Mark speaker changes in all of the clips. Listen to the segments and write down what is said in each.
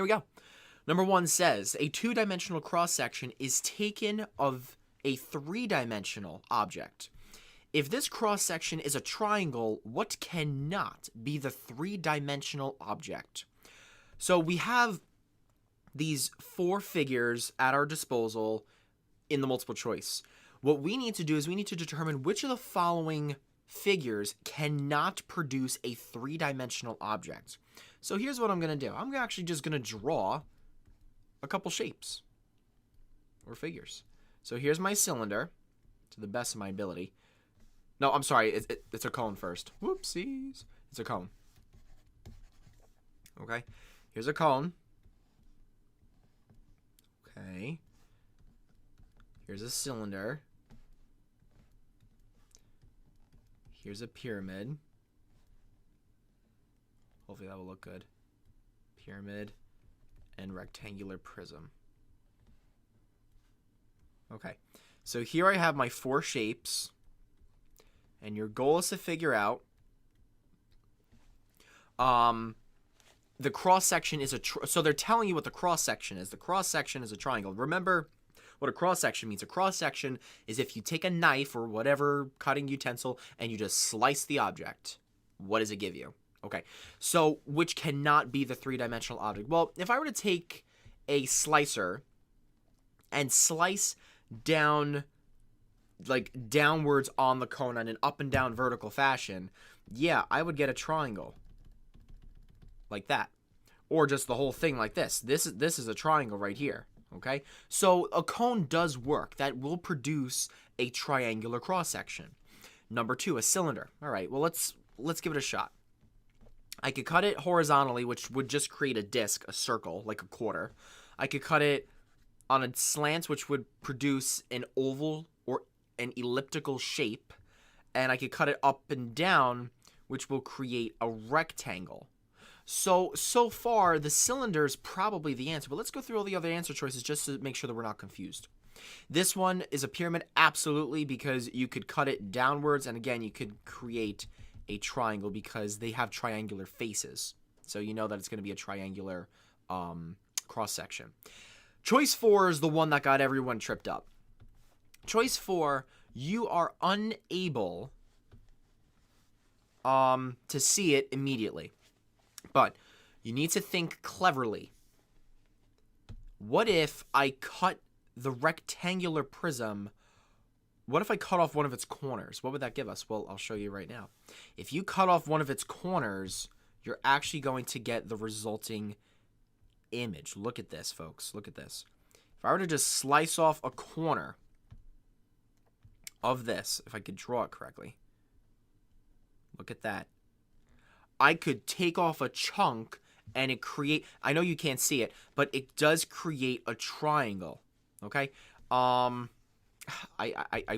Speaker 1: Here we go. Number 1 says, a two-dimensional cross-section is taken of a three-dimensional object. If this cross-section is a triangle, what cannot be the three-dimensional object? So we have these 4 figures at our disposal in the multiple choice. What we need to do is we need to determine which of the following figures cannot produce a three-dimensional object. So here's what I'm going to do. I'm actually just going to draw a couple shapes or figures. So here's my cylinder to the best of my ability. No, I'm sorry. It's a cone first. Whoopsies. It's a cone. Okay. Here's a cone. Okay. Here's a cylinder. Here's a pyramid. Hopefully that will look good. Pyramid and rectangular prism. Okay. So here I have my 4 shapes. And your goal is to figure out the cross-section is so they're telling you what the cross-section is. The cross-section is a triangle. Remember what a cross-section means. A cross-section is if you take a knife or whatever cutting utensil and you just slice the object. What does it give you? Okay, so which cannot be the three-dimensional object? Well, if I were to take a slicer and slice down, like downwards on the cone in an up and down vertical fashion, yeah, I would get a triangle like that, or just the whole thing like this. This is a triangle right here. Okay, so a cone does work. That will produce a triangular cross section. Number 2, a cylinder. All right, well let's give it a shot. I could cut it horizontally, which would just create a disc, a circle, like a quarter. I could cut it on a slant, which would produce an oval or an elliptical shape, and I could cut it up and down, which will create a rectangle. So far, the cylinder is probably the answer, but let's go through all the other answer choices just to make sure that we're not confused. This one is a pyramid, absolutely, because you could cut it downwards, and again, you could create a triangle because they have triangular faces. So you know that it's going to be a triangular cross-section. Choice 4 is the one that got everyone tripped up. Choice 4, you are unable to see it immediately. But you need to think cleverly. What if I cut the rectangular prism? What if I cut off one of its corners? What would that give us? Well, I'll show you right now. If you cut off one of its corners, you're actually going to get the resulting image. Look at this, folks. Look at this. If I were to just slice off a corner of this, if I could draw it correctly, look at that. I could take off a chunk and it create, I know you can't see it, but it does create a triangle. Okay? I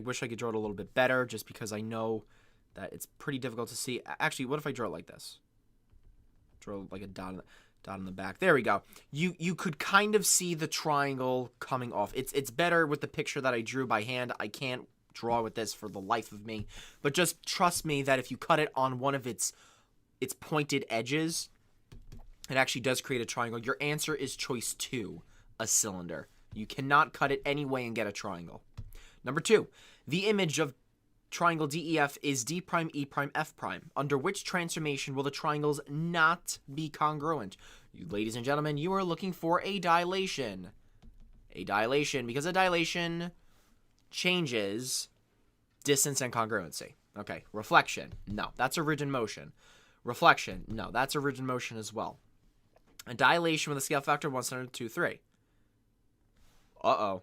Speaker 1: wish I could draw it a little bit better just because I know that it's pretty difficult to see. Actually, what if I draw it like this? Draw like a dot on the back. There we go. You could kind of see the triangle coming off. It's better with the picture that I drew by hand. I can't draw with this for the life of me. But just trust me that if you cut it on one of its pointed edges, it actually does create a triangle. Your answer is choice 2, a cylinder. You cannot cut it anyway and get a triangle. Number 2, the image of triangle DEF is D prime, E prime, F prime. Under which transformation will the triangles not be congruent? You, ladies and gentlemen, you are looking for a dilation. A dilation, because a dilation changes distance and congruency. Okay, reflection. No, that's a rigid motion. Reflection. No, that's a rigid motion as well. A dilation with a scale factor of 1/2, 3. Uh-oh.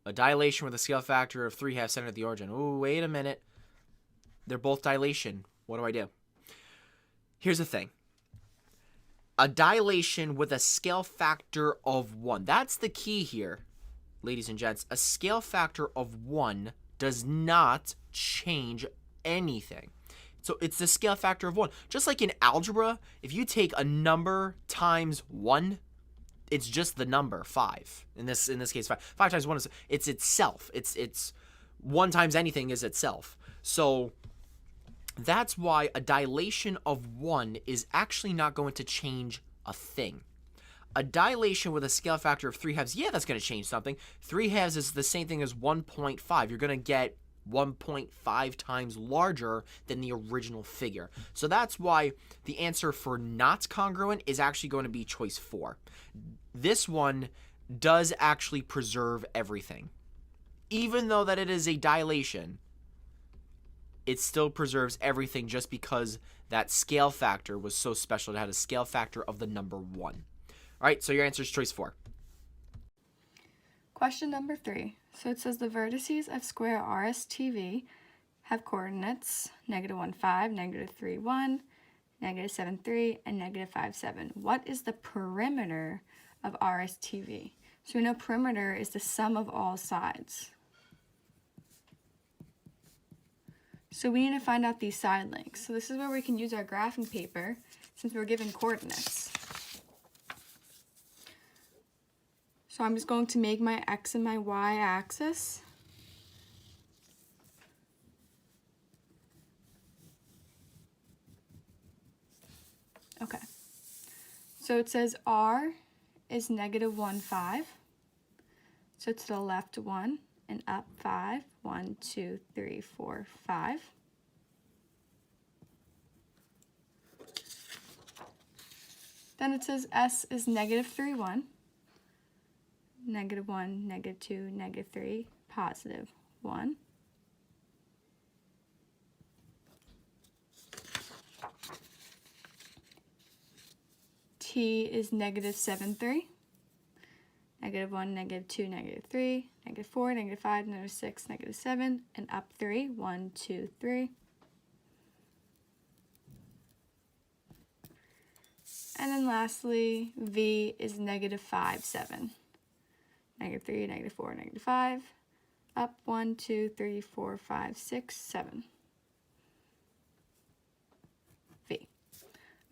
Speaker 1: A dilation with a scale factor of 3/2 centered at the origin. Ooh, wait a minute. They're both dilation. What do I do? Here's the thing. A dilation with a scale factor of 1. That's the key here, ladies and gents. A scale factor of 1 does not change anything. So it's the scale factor of 1. Just like in algebra, if you take a number times 1, it's just the number 5. In this case, 5. 5 times 1 is it's itself. It's 1 times anything is itself. So that's why a dilation of 1 is actually not going to change a thing. A dilation with a scale factor of 3/2, yeah, that's going to change something. 3/2 is the same thing as 1.5. You're going to get 1.5 times larger than the original figure. So that's why the answer for not congruent is actually going to be choice 4. This one does actually preserve everything. Even though that it is a dilation, it still preserves everything just because that scale factor was so special. It had a scale factor of the number 1. All right, so your answer is choice 4.
Speaker 2: Question number 3. So it says the vertices of square RSTV have coordinates -1, 5, -3, 1, -7, 3, and -5, 7. What is the perimeter of RSTV? So we know perimeter is the sum of all sides. So we need to find out these side lengths. So this is where we can use our graphing paper since we're given coordinates. So I'm just going to make my x and my y axis. Okay. So it says R is -1, 5. So to the left 1 and up 5. 1, 2, 3, 4, 5. Then it says S is -3, 1. -1, -2, -3, +1. T is -7, 3. -1, -2, -3, -4, -5, -6, -7, and up 3. 1, 2, 3. And then lastly, V is -5, 7. -3, -4, -5, up 1, 2, 3, 4, 5, 6, 7. V.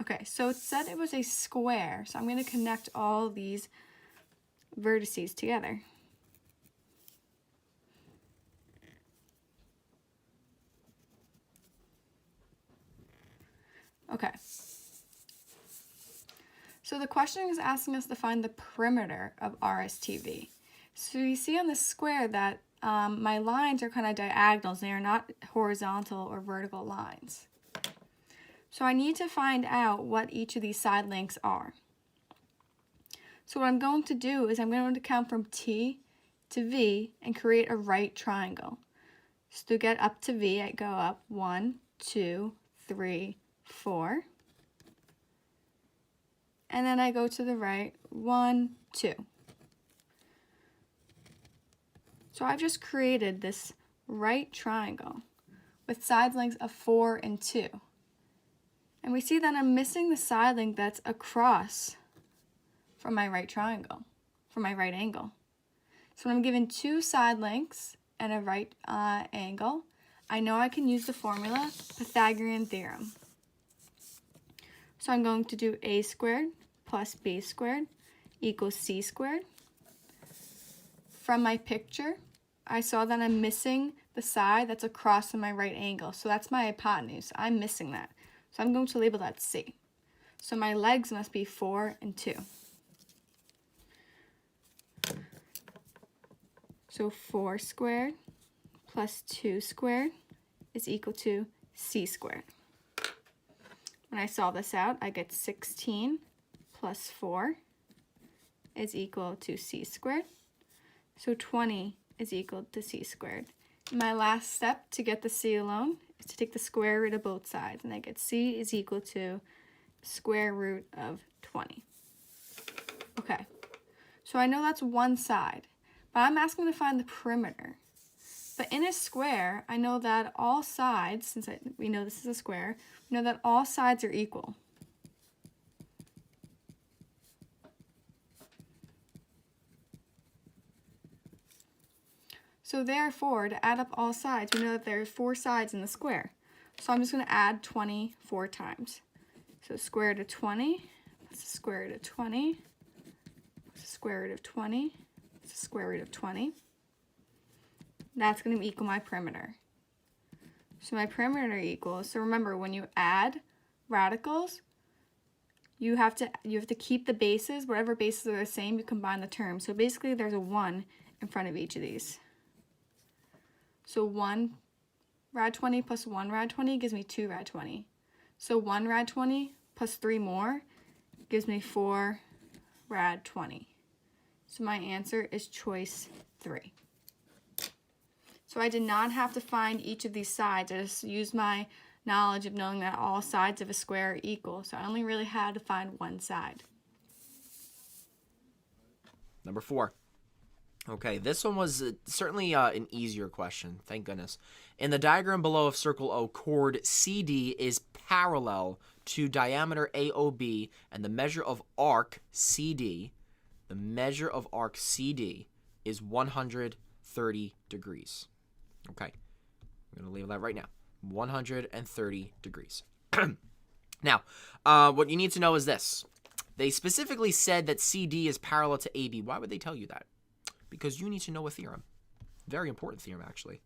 Speaker 2: Okay, so it said it was a square, so I'm going to connect all these vertices together. Okay. So the question is asking us to find the perimeter of RSTV. So you see on the square that my lines are kind of diagonals. They are not horizontal or vertical lines. So I need to find out what each of these side lengths are. So what I'm going to do is I'm going to count from T to V and create a right triangle. So to get up to V, I go up 1, 2, 3, 4. And then I go to the right 1, 2. So I've just created this right triangle with side lengths of 4 and 2. And we see that I'm missing the side length that's across from my right triangle, from my right angle. So when I'm given 2 side lengths and a right angle, I know I can use the formula Pythagorean theorem. So I'm going to do a squared plus b squared equals c squared. From my picture, I saw that I'm missing the side that's across from my right angle. So that's my hypotenuse. I'm missing that. So I'm going to label that C. So my legs must be 4 and 2. So 4 squared plus 2 squared is equal to c squared. When I solve this out, I get 16 plus 4 is equal to c squared. So 20 is equal to c squared. My last step to get the c alone is to take the square root of both sides, and I get c is equal to square root of 20. Okay, so I know that's one side, but I'm asking to find the perimeter. But in a square, I know that all sides, since we know this is a square, we know that all sides are equal. So therefore, to add up all sides, we know that there are 4 sides in the square. So I'm just going to add 20 4 times. So square root of 20 plus the square root of 20 plus the square root of 20 plus the square root of 20. That's going to equal my perimeter. So my perimeter equals, so remember when you add radicals, you have to keep the bases. Whatever bases are the same, you combine the terms. So basically there's a 1 in front of each of these. So 1 rad 20 plus 1 rad 20 gives me 2 rad 20. So 1 rad 20 plus 3 more gives me 4 rad 20. So my answer is choice 3. So I did not have to find each of these sides. I just used my knowledge of knowing that all sides of a square are equal. So I only really had to find one side.
Speaker 1: Number 4. Okay, this one was certainly an easier question, thank goodness. In the diagram below of circle O, chord CD is parallel to diameter AOB, and the measure of arc CD, is 130 degrees. Okay, I'm going to label that right now. 130 degrees. Now, what you need to know is this. They specifically said that CD is parallel to AB. Why would they tell you that? Because you need to know a theorem. Very important theorem, actually.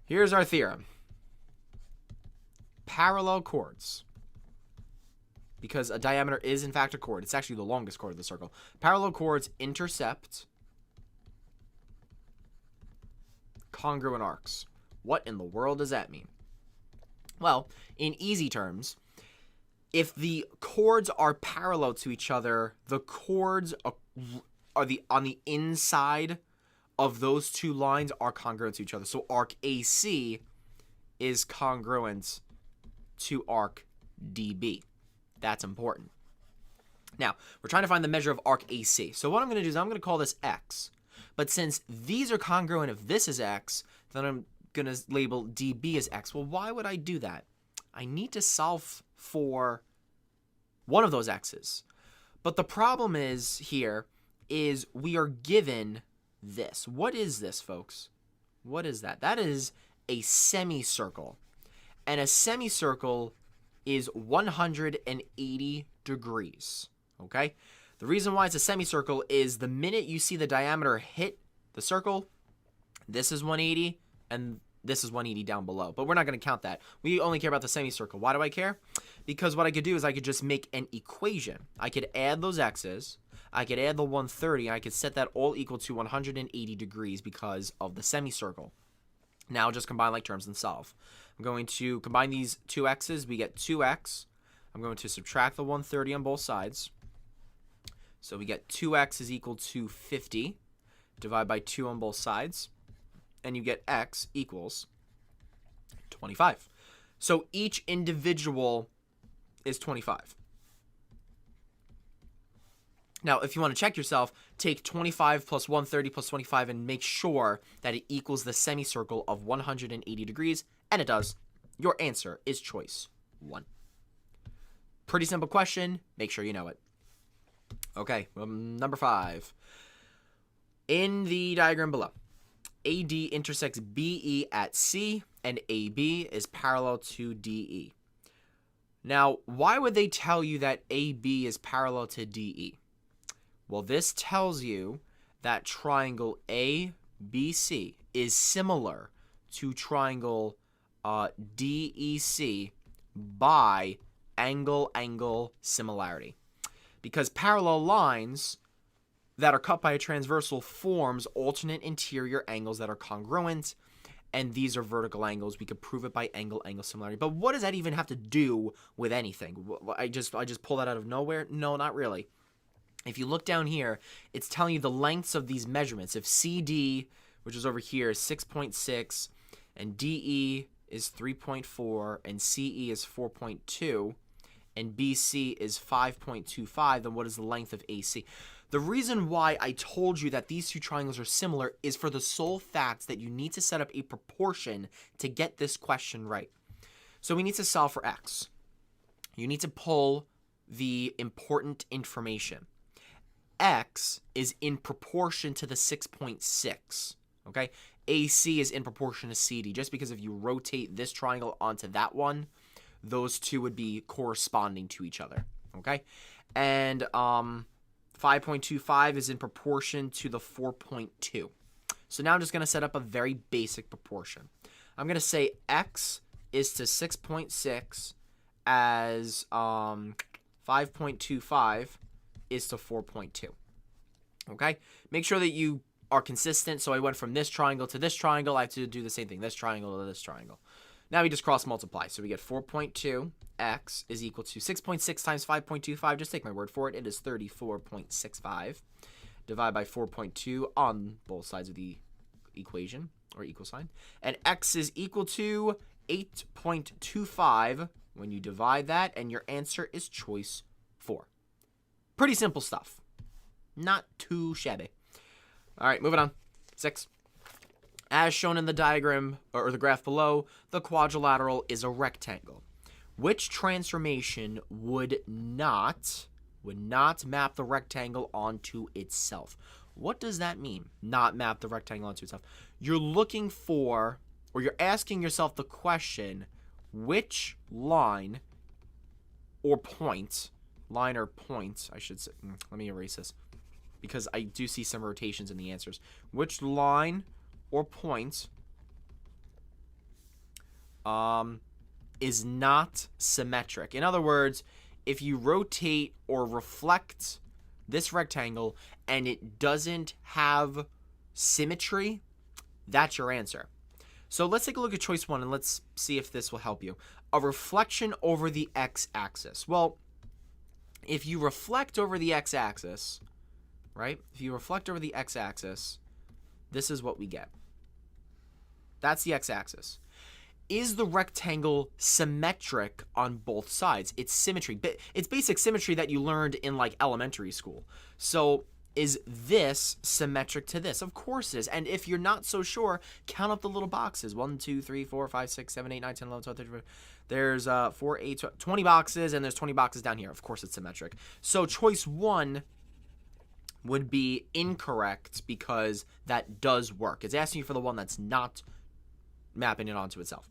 Speaker 1: Here's our theorem. Parallel chords. Because a diameter is, in fact, a chord. It's actually the longest chord of the circle. Parallel chords intercept congruent arcs. What in the world does that mean? Well, in easy terms, if the chords are parallel to each other, the chords are on the inside of those two lines are congruent to each other. So arc AC is congruent to arc DB. That's important. Now, we're trying to find the measure of arc AC. So what I'm going to do is I'm going to call this X. But since these are congruent if this is X, then I'm going to label DB as X. Well, why would I do that? I need to solve for one of those X's. But the problem is we are given this. What is this, folks? What is that? That is a semicircle. And a semicircle is 180 degrees. Okay? The reason why it's a semicircle is the minute you see the diameter hit the circle, this is 180 and this is 180 down below. But we're not going to count that. We only care about the semicircle. Why do I care? Because what I could do is I could just make an equation. I could add those x's. I could add the 130. And I could set that all equal to 180 degrees because of the semicircle. Now just combine like terms and solve. I'm going to combine these two x's. We get 2x. I'm going to subtract the 130 on both sides. So we get 2x is equal to 50. Divide by 2 on both sides. And you get x equals 25. So each individual is 25. Now, if you want to check yourself, take 25 plus 130 plus 25 and make sure that it equals the semicircle of 180 degrees, and it does. Your answer is choice 1. Pretty simple question. Make sure you know it. Okay, number 5. In the diagram below, AD intersects BE at C, and AB is parallel to DE. Now, why would they tell you that AB is parallel to DE? Well, this tells you that triangle ABC is similar to triangle DEC by angle-angle similarity. Because parallel lines that are cut by a transversal forms alternate interior angles that are congruent, and these are vertical angles. We could prove it by angle-angle similarity. But what does that even have to do with anything? I just pull that out of nowhere? No, not really. If you look down here, it's telling you the lengths of these measurements. If CD, which is over here, is 6.6, and DE is 3.4, and CE is 4.2, and BC is 5.25, then what is the length of AC? The reason why I told you that these two triangles are similar is for the sole fact that you need to set up a proportion to get this question right. So we need to solve for x. You need to pull the important information. X is in proportion to the 6.6, okay? AC is in proportion to CD. Just because if you rotate this triangle onto that one, those two would be corresponding to each other, okay? And 5.25 is in proportion to the 4.2. So now I'm just going to set up a very basic proportion. I'm going to say x is to 6.6 as 5.25 5.25 is to 4.2. Okay? Make sure that you are consistent. So I went from this triangle to this triangle. I have to do the same thing. This triangle to this triangle. Now we just cross multiply. So we get 4.2x is equal to 6.6 times 5.25. Just take my word for it. It is 34.65. Divide by 4.2 on both sides of the equation or equal sign. And x is equal to 8.25 when you divide that. And your answer is choice 4. Pretty simple stuff. Not too shabby. All right, moving on. 6. As shown in the diagram or the graph below, the quadrilateral is a rectangle. Which transformation would not map the rectangle onto itself? What does that mean? Not map the rectangle onto itself. You're looking for, or you're asking yourself the question, which line or point, I should say, let me erase this, because I do see some rotations in the answers. Which line or point is not symmetric? In other words, if you rotate or reflect this rectangle and it doesn't have symmetry, that's your answer. So let's take a look at choice 1 and let's see if this will help you. A reflection over the x-axis. Well, if you reflect over the x-axis, right? If you reflect over the x-axis, this is what we get. That's the x-axis. Is the rectangle symmetric on both sides? It's symmetry. It's basic symmetry that you learned in like elementary school. So is this symmetric to this? Of course it is. And if you're not so sure, count up the little boxes. 1, 2, 3, 4, 5, 6, 7, 8, 9, 10, 11, 12, 13, 14. There's 4, 8, 12, 20 boxes, and there's 20 boxes down here. Of course it's symmetric. So choice 1 would be incorrect because that does work. It's asking you for the one that's not mapping it onto itself.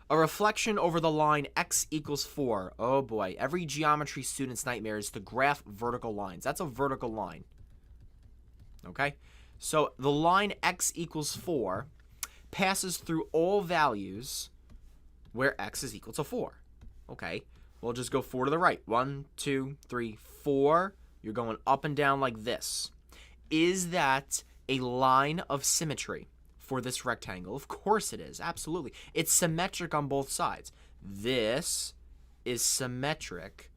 Speaker 1: A reflection over the line x equals 4. Oh boy, every geometry student's nightmare is to graph vertical lines. That's a vertical line. Okay? So the line x equals 4 passes through all values where x is equal to 4. Okay? We'll just go 4 to the right. 1, 2, 3, 4. You're going up and down like this. Is that a line of symmetry for this rectangle? Of course it is. Absolutely. It's symmetric on both sides. This is symmetric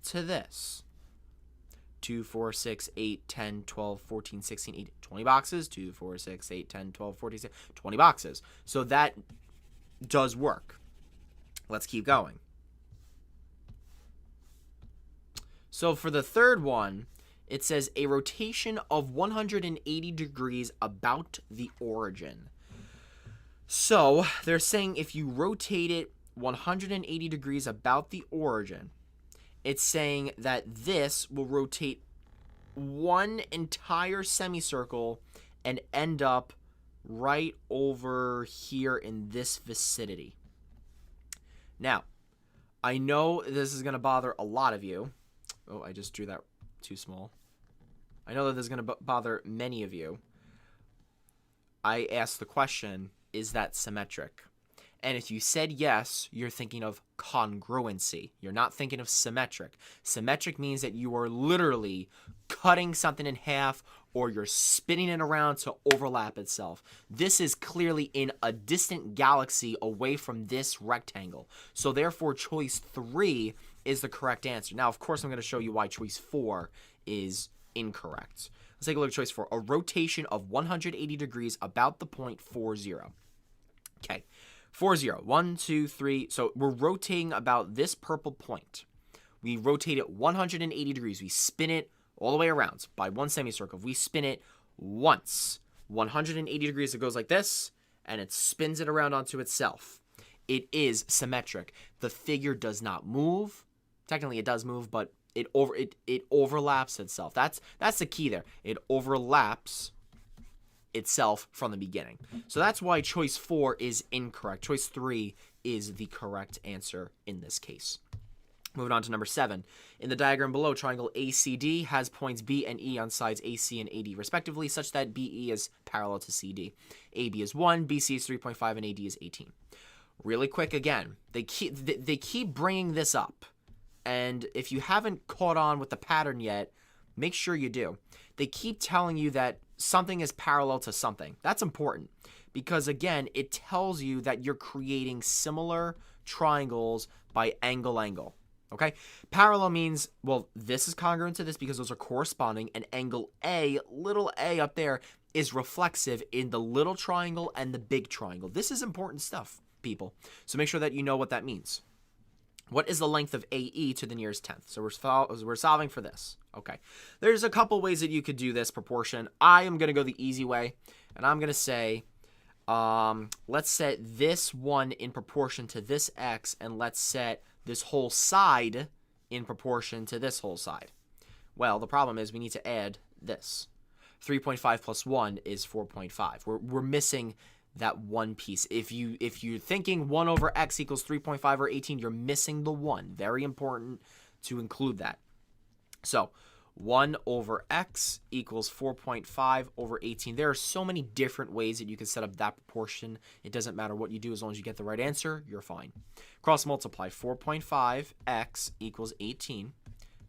Speaker 1: to this. 2, 4, 6, 8, 10, 12, 14, 16, 18, 20 boxes. 2, 4, 6, 8, 10, 12, 14, 16, 20 boxes. So that does work. Let's keep going. So for the third one, it says a rotation of 180 degrees about the origin. So they're saying if you rotate it 180 degrees about the origin, it's saying that this will rotate one entire semicircle and end up right over here in this vicinity. Now, I know this is going to bother a lot of you. Oh, I just drew that too small. I know that this is going to bother many of you. I asked the question, is that symmetric? And if you said yes, you're thinking of congruency. You're not thinking of symmetric. Symmetric means that you are literally cutting something in half or you're spinning it around to overlap itself. This is clearly in a distant galaxy away from this rectangle. So therefore, choice 3 is the correct answer. Now, of course, I'm going to show you why choice 4 is incorrect. Let's take a look at choice 4. A rotation of 180 degrees about the point 40. Okay. 40. 1, 2, 3. So we're rotating about this purple point. We rotate it 180 degrees. We spin it all the way around by one semicircle. We spin it once. 180 degrees, it goes like this, and it spins it around onto itself. It is symmetric. The figure does not move. Technically, it does move, but it overlaps itself. That's the key there. It overlaps itself from the beginning. So that's why choice 4 is incorrect. Choice 3 is the correct answer in this case. Moving on to number 7. In the diagram below, triangle ACD has points B and E on sides AC and AD respectively, such that BE is parallel to CD. AB is 1, BC is 3.5, and AD is 18. Really quick again, they keep bringing this up. And if you haven't caught on with the pattern yet, make sure you do. They keep telling you that something is parallel to something. That's important because, again, it tells you that you're creating similar triangles by angle. Okay? Parallel means, well, this is congruent to this because those are corresponding, and angle A, little a up there, is reflexive in the little triangle and the big triangle. This is important stuff, people. So make sure that you know what that means. What is the length of AE to the nearest tenth? So we're solving for this. Okay. There's a couple ways that you could do this proportion. I am going to go the easy way, and I'm going to say, let's set this one in proportion to this x, and let's set this whole side in proportion to this whole side. Well, the problem is we need to add this. 3.5 plus 1 is 4.5. We're missing that one piece. If you're thinking 1 over x equals 3.5 or 18, you're missing the 1. Very important to include that. So 1 over x equals 4.5 over 18. There are so many different ways that you can set up that proportion. It doesn't matter what you do. As long as you get the right answer, you're fine. Cross multiply. 4.5x equals 18.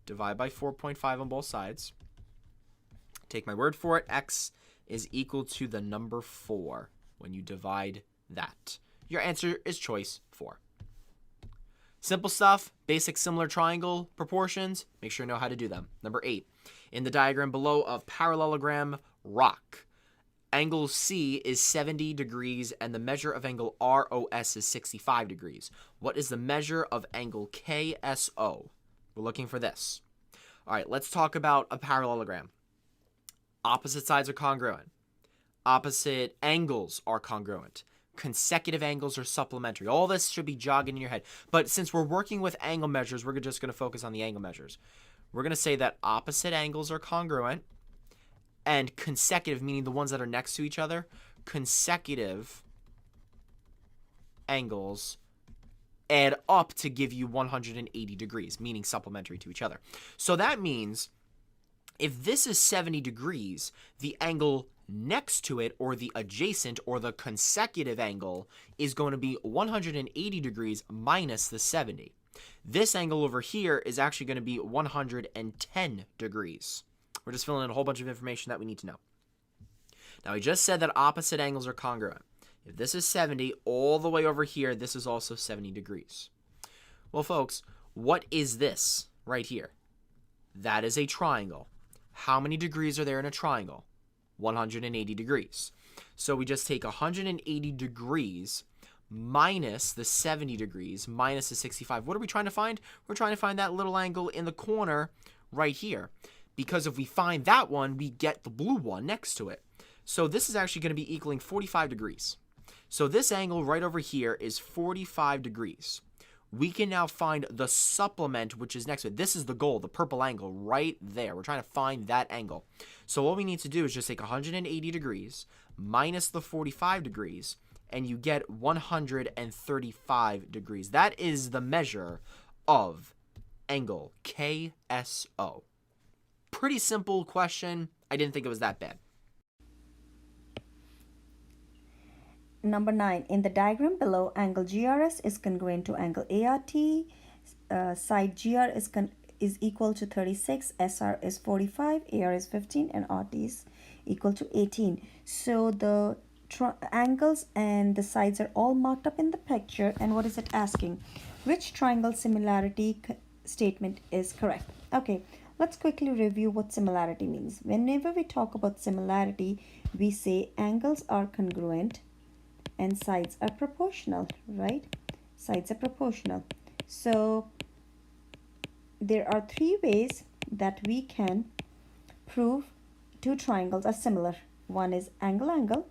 Speaker 1: Divide by 4.5 on both sides. Take my word for it. X is equal to the number 4 when you divide that. Your answer is choice 4. Simple stuff, basic similar triangle proportions. Make sure you know how to do them. Number 8, in the diagram below of parallelogram rock, angle C is 70 degrees and the measure of angle ROS is 65 degrees. What is the measure of angle KSO? We're looking for this. All right, let's talk about a parallelogram. Opposite sides are congruent. Opposite angles are congruent. Consecutive angles are supplementary. All this should be jogging in your head. But since we're working with angle measures, we're just going to focus on the angle measures. We're going to say that opposite angles are congruent and consecutive, meaning the ones that are next to each other, consecutive angles add up to give you 180 degrees, meaning supplementary to each other. So that means if this is 70 degrees, the angle next to it, or the adjacent, or the consecutive angle, is going to be 180 degrees minus the 70. This angle over here is actually going to be 110 degrees. We're just filling in a whole bunch of information that we need to know. Now, we just said that opposite angles are congruent. If this is 70, all the way over here, this is also 70 degrees. Well, folks, what is this right here? That is a triangle. How many degrees are there in a triangle? 180 degrees. So we just take 180 degrees minus the 70 degrees minus the 65. What are we trying to find? We're trying to find that little angle in the corner right here. Because if we find that one, we get the blue one next to it. So this is actually going to be equaling 45 degrees. So this angle right over here is 45 degrees. We can now find the supplement, which is next to it. This is the goal, the purple angle right there. We're trying to find that angle. So what we need to do is just take 180 degrees minus the 45 degrees, and you get 135 degrees. That is the measure of angle KSO. Pretty simple question. I didn't think it was that bad.
Speaker 3: Number 9, in the diagram below, angle GRS is congruent to angle ART. Side GR is equal to 36, SR is 45, AR is 15, and RT is equal to 18. So the angles and the sides are all marked up in the picture. And what is it asking? Which triangle similarity statement is correct? Okay, let's quickly review what similarity means. Whenever we talk about similarity, we say angles are congruent and sides are proportional, right? Sides are proportional. So there are 3 ways that we can prove 2 triangles are similar. One is angle,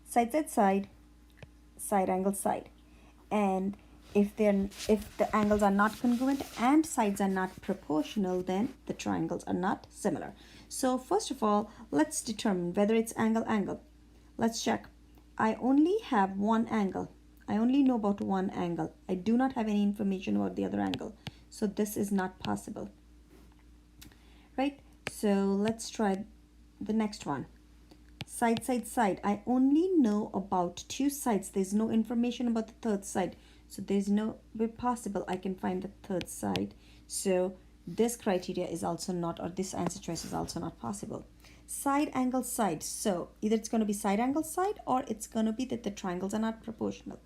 Speaker 3: side, side angle, side. And if the angles are not congruent and sides are not proportional, then the triangles are not similar. So first of all, let's determine whether it's angle. Let's check. I only have one angle. I only know about one angle. I do not have any information about the other angle. So this is not possible. Right? So let's try the next one. Side. I only know about 2 sides. There's no information about the third side. So there's no way possible I can find the third side. So this criteria is also not, or this answer choice is also not possible. Side angle side. So either it's going to be side angle side, or it's going to be that the triangles are not proportional.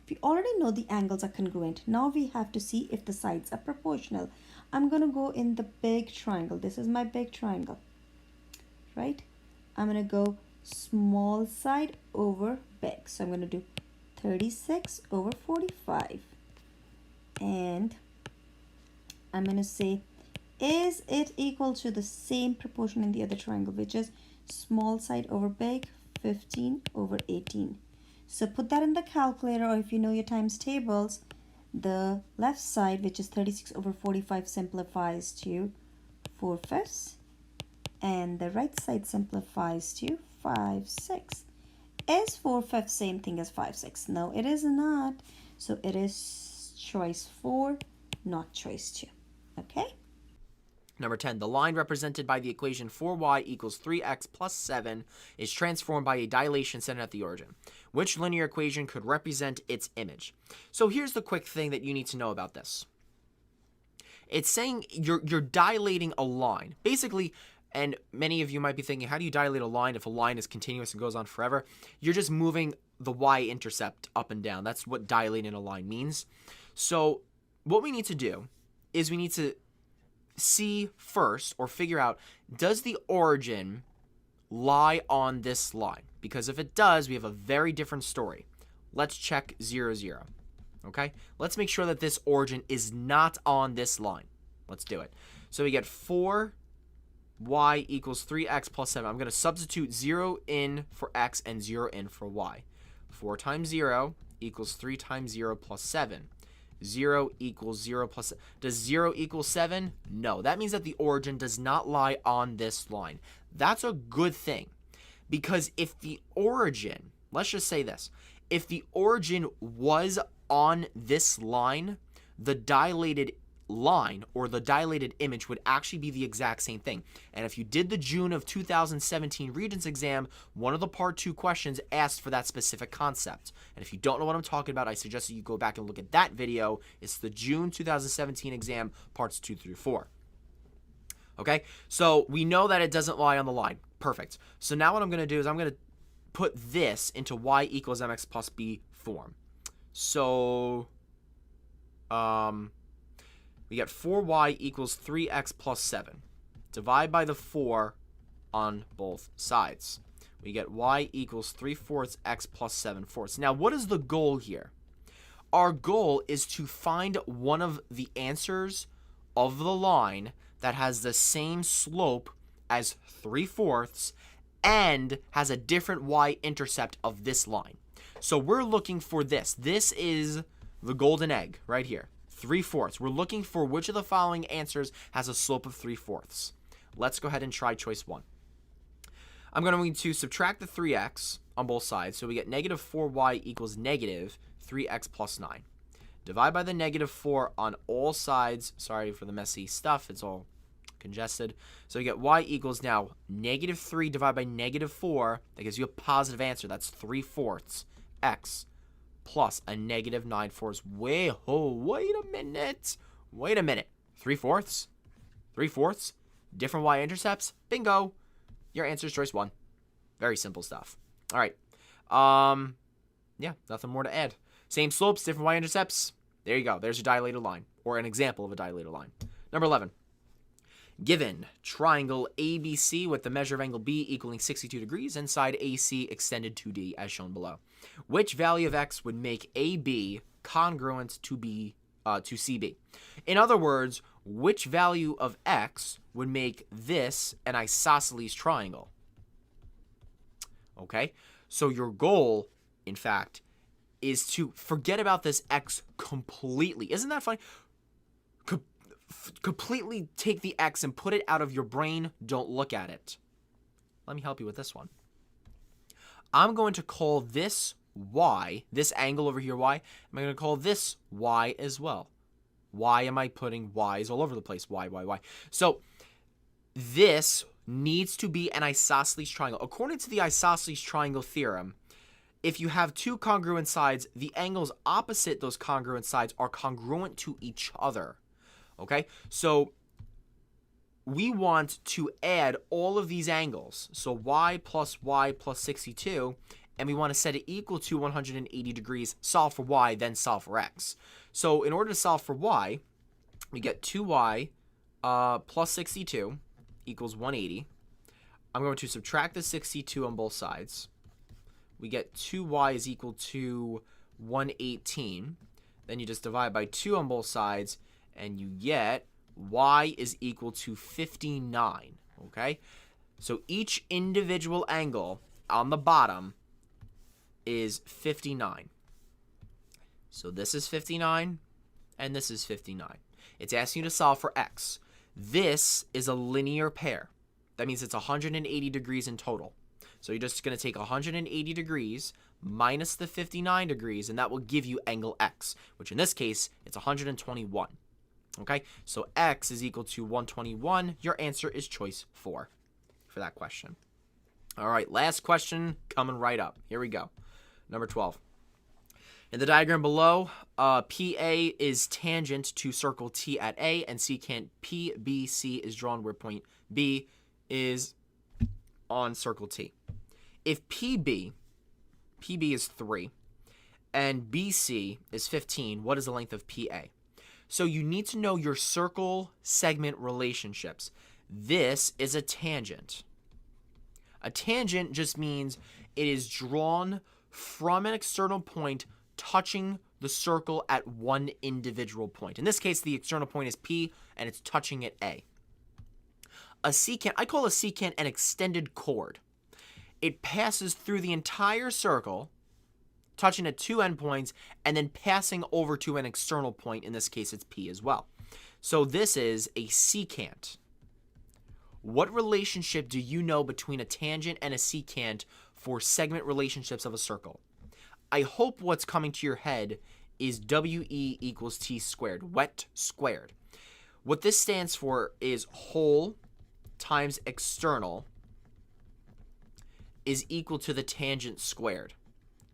Speaker 3: We already know the angles are congruent. Now we have to see if the sides are proportional. I'm going to go in the big triangle. This is my big triangle, right? I'm going to go small side over big. So I'm going to do 36 over 45. And I'm going to say, is it equal to the same proportion in the other triangle, which is small side over big, 15 over 18. So put that in the calculator, or if you know your times tables, the left side, which is 36 over 45, simplifies to 4/5, and the right side simplifies to 5/6. Is 4/5 same thing as 5/6? No, it is not. So it is choice 4, not choice 2. Okay?
Speaker 1: Number 10, the line represented by the equation 4y equals 3x plus 7 is transformed by a dilation centered at the origin. Which linear equation could represent its image? So here's the quick thing that you need to know about this. It's saying you're dilating a line. Basically, and many of you might be thinking, how do you dilate a line if a line is continuous and goes on forever? You're just moving the y-intercept up and down. That's what dilating a line means. So what we need to do is we need to see first, or figure out, does the origin lie on this line? Because if it does, we have a very different story. Let's check 0, 0. Okay? Let's make sure that this origin is not on this line. Let's do it. So we get 4y equals 3x plus 7. I'm going to substitute 0 in for x and 0 in for y. 4 times 0 equals 3 times 0 plus 7. 0 equals 0 plus... Does 0 equal 7? No. That means that the origin does not lie on this line. That's a good thing. Because if the origin... Let's just say this. If the origin was on this line, the dilated line, or the dilated image, would actually be the exact same thing. And if you did the June of 2017 Regents exam, one of the part 2 questions asked for that specific concept. And if you don't know what I'm talking about, I suggest that you go back and look at that video. It's the June 2017 exam, parts 2 through 4. Okay, so we know that it doesn't lie on the line. Perfect. So now what I'm going to do is I'm going to put this into y equals mx plus b form. So, we get 4y equals 3x plus 7. Divide by the 4 on both sides. We get y equals 3/4 x plus 7/4. Now, what is the goal here? Our goal is to find one of the answers of the line that has the same slope as 3/4 and has a different y-intercept of this line. So we're looking for this. This is the golden egg right here. 3/4. We're looking for which of the following answers has a slope of 3/4. Let's go ahead and try choice 1. I'm going to subtract the 3x on both sides. So we get negative 4y equals negative 3x plus 9. Divide by the negative 4 on all sides. Sorry for the messy stuff. It's all congested. So we get y equals now negative 3 divided by negative 4. That gives you a positive answer. That's 3/4 x plus a negative 9/4. Wait a minute. 3/4? 3/4? Different y-intercepts? Bingo. Your answer is choice 1. Very simple stuff. All right. Yeah, nothing more to add. Same slopes, different y-intercepts. There you go. There's your dilated line, or an example of a dilated line. Number 11. Given triangle ABC with the measure of angle B equaling 62 degrees and side AC extended 2D as shown below, which value of x would make AB congruent to CB? In other words, which value of x would make this an isosceles triangle? Okay, so your goal, in fact, is to forget about this x completely. Isn't that funny? Completely take the x and put it out of your brain. Don't look at it. Let me help you with this one. I'm going to call this y, this angle over here y. I'm going to call this y as well. Why am I putting y's all over the place? Y. So this needs to be an isosceles triangle. According to the isosceles triangle theorem, if you have two congruent sides, the angles opposite those congruent sides are congruent to each other. Okay? So we want to add all of these angles. So y plus 62, and we want to set it equal to 180 degrees, solve for y, then solve for x. So in order to solve for y, we get 2y plus 62 equals 180. I'm going to subtract the 62 on both sides. We get 2y is equal to 118. Then you just divide by 2 on both sides, and you get y is equal to 59. Okay? So each individual angle on the bottom is 59. So this is 59, and this is 59. It's asking you to solve for x. This is a linear pair. That means it's 180 degrees in total. So you're just going to take 180 degrees minus the 59 degrees, and that will give you angle x, which in this case, it's 121. Okay, so x is equal to 121. Your answer is choice 4 for that question. All right, last question coming right up. Here we go. Number 12. In the diagram below, PA is tangent to circle T at A, and secant PBC is drawn where point B is on circle T. If PB is 3, and BC is 15, what is the length of PA? So you need to know your circle segment relationships. This is a tangent. A tangent just means it is drawn from an external point touching the circle at one individual point. In this case, the external point is P, and it's touching at A. A secant, I call a secant an extended chord. It passes through the entire circle, touching at two endpoints, and then passing over to an external point. In this case, it's P as well. So this is a secant. What relationship do you know between a tangent and a secant for segment relationships of a circle? I hope what's coming to your head is WE equals T squared, wet squared. What this stands for is whole times external is equal to the tangent squared.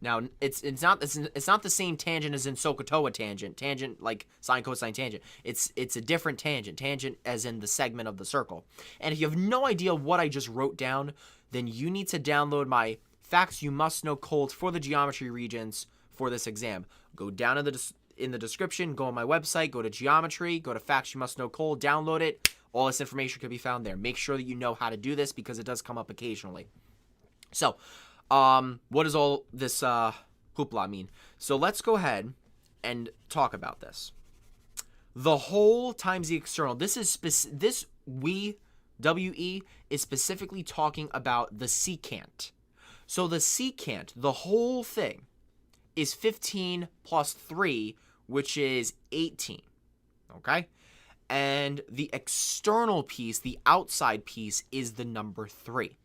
Speaker 1: Now, it's not the same tangent as in SOHCAHTOA tangent like sine, cosine, tangent. It's a different tangent as in the segment of the circle. And if you have no idea what I just wrote down, then you need to download my Facts You Must Know codes for the geometry Regents for this exam. Go down in the description, go on my website, go to geometry, go to Facts You Must Know code, download it. All this information could be found there. Make sure that you know how to do this because it does come up occasionally. So, what does all this hoopla mean? So let's go ahead and talk about this. The whole times the external. WE is specifically talking about the secant. So the secant, the whole thing, is 15 plus 3, which is 18. Okay? And the external piece, the outside piece, is the number 3.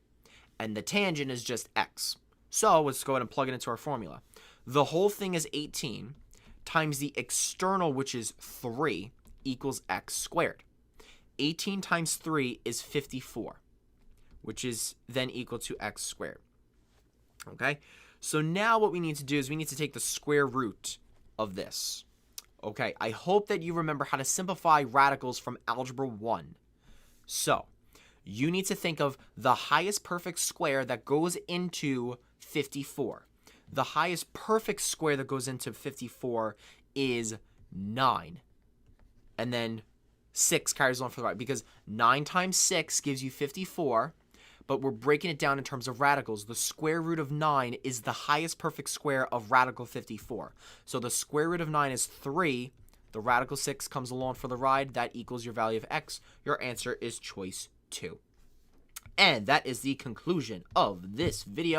Speaker 1: And the tangent is just x. So let's go ahead and plug it into our formula. The whole thing is 18 times the external, which is 3, equals x squared. 18 times 3 is 54, which is then equal to x squared. Okay? So now what we need to do is we need to take the square root of this. Okay, I hope that you remember how to simplify radicals from Algebra 1. So, you need to think of the highest perfect square that goes into 54. The highest perfect square that goes into 54 is 9. And then 6 carries on for the right, because 9 times 6 gives you 54, but we're breaking it down in terms of radicals. The square root of 9 is the highest perfect square of radical 54. So the square root of 9 is 3. The radical 6 comes along for the ride. That equals your value of x. Your answer is choice 2. And that is the conclusion of this video.